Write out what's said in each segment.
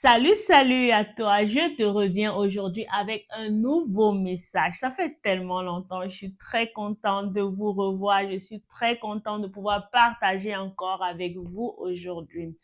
Salut, salut à toi. Je te reviens aujourd'hui avec un nouveau message. Ça fait tellement longtemps. Je suis très contente de vous revoir. Je suis très contente de pouvoir partager encore avec vous aujourd'hui.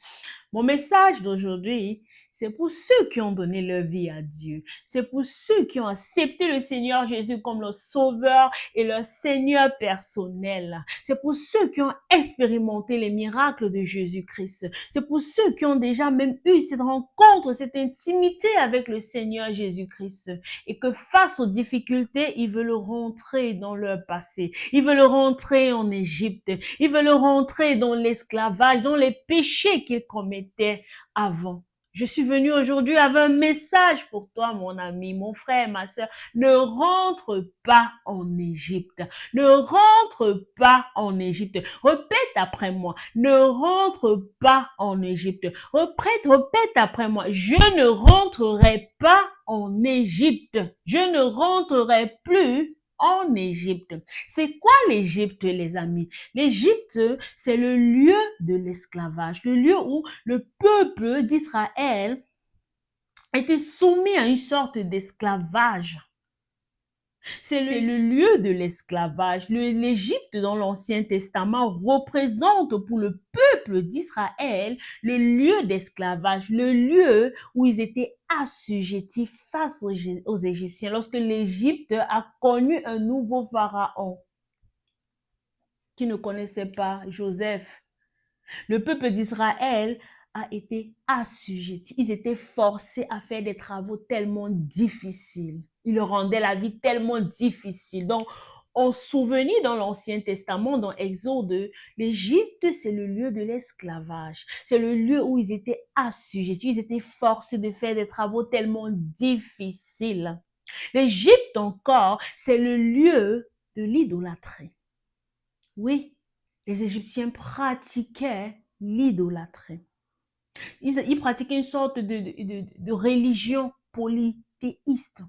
Mon message d'aujourd'hui, c'est pour ceux qui ont donné leur vie à Dieu. C'est pour ceux qui ont accepté le Seigneur Jésus comme leur sauveur et leur Seigneur personnel. C'est pour ceux qui ont expérimenté les miracles de Jésus-Christ. C'est pour ceux qui ont déjà même eu cette rencontre, cette intimité avec le Seigneur Jésus-Christ et que face aux difficultés, ils veulent rentrer dans leur passé. Ils veulent rentrer en Égypte. Ils veulent rentrer dans l'esclavage, dans les péchés qu'ils commettaient avant. Je suis venue aujourd'hui avec un message pour toi, mon ami, mon frère, ma soeur. Ne rentre pas en Égypte. Ne rentre pas en Égypte. Répète après moi. Ne rentre pas en Égypte. Répète après moi. Je ne rentrerai pas en Égypte. Je ne rentrerai plus en Égypte. C'est quoi l'Égypte, les amis? L'Égypte, c'est le lieu de l'esclavage, le lieu où le peuple d'Israël était soumis à une sorte d'esclavage. C'est le lieu de l'esclavage. L'Égypte dans l'Ancien Testament représente pour le peuple d'Israël le lieu d'esclavage, le lieu où ils étaient assujettis face aux Égyptiens. Lorsque l'Égypte a connu un nouveau pharaon qui ne connaissait pas Joseph, le peuple d'Israël a été assujetti. Ils étaient forcés à faire des travaux tellement difficiles. Ils rendaient la vie tellement difficile. Donc, on souvenir dans l'Ancien Testament, dans Exode, l'Égypte, c'est le lieu de l'esclavage. C'est le lieu où ils étaient assujettis. Ils étaient forcés de faire des travaux tellement difficiles. L'Égypte encore, c'est le lieu de l'idolâtrie. Oui, les Égyptiens pratiquaient l'idolâtrie. Ils pratiquaient une sorte de religion polythéiste.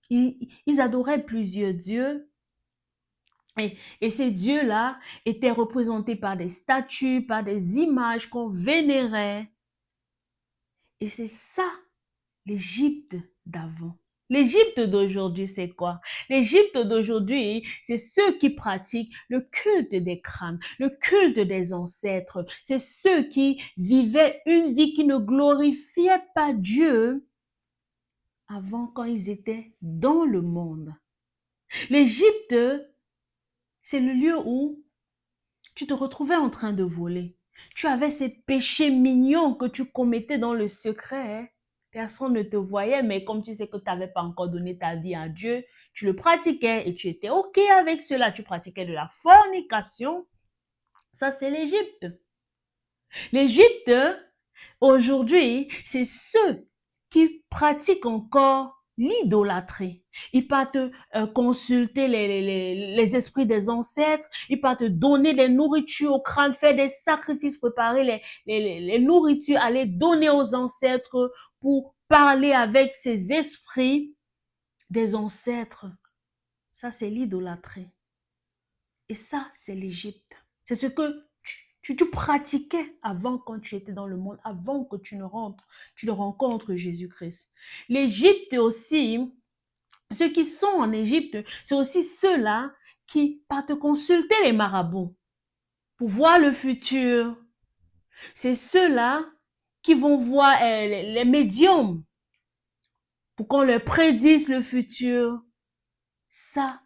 Ils adoraient plusieurs dieux et ces dieux-là étaient représentés par des statues, par des images qu'on vénérait. Et c'est ça l'Égypte d'avant. L'Égypte d'aujourd'hui, c'est quoi? L'Égypte d'aujourd'hui, c'est ceux qui pratiquent le culte des crânes, le culte des ancêtres. C'est ceux qui vivaient une vie qui ne glorifiait pas Dieu avant quand ils étaient dans le monde. L'Égypte, c'est le lieu où tu te retrouvais en train de voler. Tu avais ces péchés mignons que tu commettais dans le secret. Personne ne te voyait, mais comme tu sais que tu n'avais pas encore donné ta vie à Dieu, tu le pratiquais et tu étais OK avec cela. Tu pratiquais de la fornication. Ça, c'est l'Égypte. L'Égypte, aujourd'hui, c'est ceux qui pratiquent encore l'idolâtrie. Ils partent consulter les esprits des ancêtres, ils partent donner des nourritures au crâne, faire des sacrifices, préparer les nourritures, aller donner aux ancêtres pour parler avec ces esprits des ancêtres. Ça, c'est l'idolâtrie. Et ça, c'est l'Égypte. C'est ce que tu pratiquais avant quand tu étais dans le monde, avant que tu ne rencontres Jésus-Christ. L'Égypte aussi, ceux qui sont en Égypte, c'est aussi ceux-là qui partent consulter les marabouts pour voir le futur. C'est ceux-là qui vont voir les médiums pour qu'on leur prédise le futur. Ça,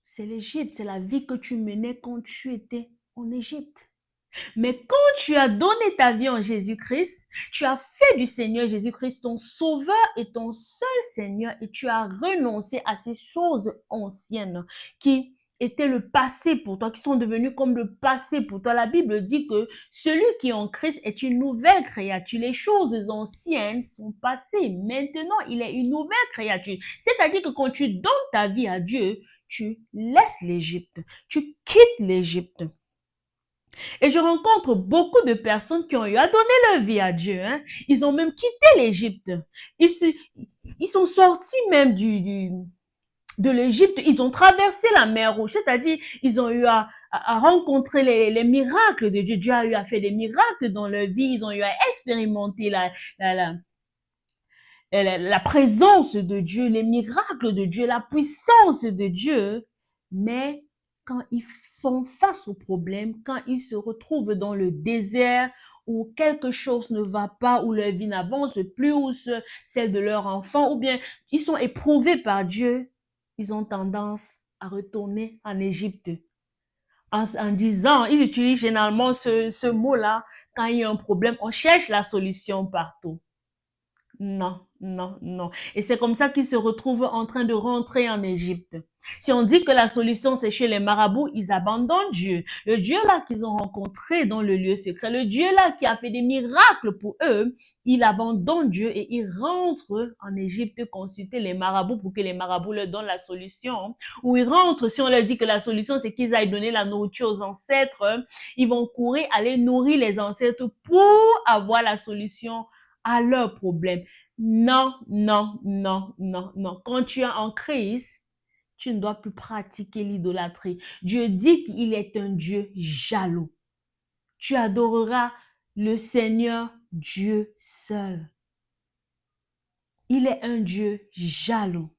c'est l'Égypte, c'est la vie que tu menais quand tu étais en Égypte. Mais quand tu as donné ta vie en Jésus-Christ, tu as fait du Seigneur Jésus-Christ ton sauveur et ton seul Seigneur et tu as renoncé à ces choses anciennes qui étaient le passé pour toi, qui sont devenues comme le passé pour toi. La Bible dit que celui qui est en Christ est une nouvelle créature. Les choses anciennes sont passées. Maintenant, il est une nouvelle créature. C'est-à-dire que quand tu donnes ta vie à Dieu, tu laisses l'Égypte, tu quittes l'Égypte. Et je rencontre beaucoup de personnes qui ont eu à donner leur vie à Dieu. Hein. Ils ont même quitté l'Égypte. Ils sont sortis même de l'Égypte. Ils ont traversé la mer Rouge. C'est-à-dire, ils ont eu à rencontrer les miracles de Dieu. Dieu a eu à faire des miracles dans leur vie. Ils ont eu à expérimenter la, la, la présence de Dieu, les miracles de Dieu, la puissance de Dieu. Mais quand ils font face au problème, quand ils se retrouvent dans le désert, où quelque chose ne va pas, où leur vie n'avance plus, ou celle de leur enfant, ou bien ils sont éprouvés par Dieu, ils ont tendance à retourner en Égypte. En disant, ils utilisent généralement ce mot-là, quand il y a un problème, on cherche la solution partout. Non, non, non. Et c'est comme ça qu'ils se retrouvent en train de rentrer en Égypte. Si on dit que la solution c'est chez les marabouts, ils abandonnent Dieu. Le Dieu là qu'ils ont rencontré dans le lieu secret, le Dieu là qui a fait des miracles pour eux, ils abandonnent Dieu et ils rentrent en Égypte consulter les marabouts pour que les marabouts leur donnent la solution. Ou ils rentrent, si on leur dit que la solution c'est qu'ils aillent donner la nourriture aux ancêtres, ils vont courir aller nourrir les ancêtres pour avoir la solution à leurs problèmes. Non, non, non, non, non. Quand tu es en Christ, tu ne dois plus pratiquer l'idolâtrie. Dieu dit qu'il est un Dieu jaloux. Tu adoreras le Seigneur Dieu seul. Il est un Dieu jaloux.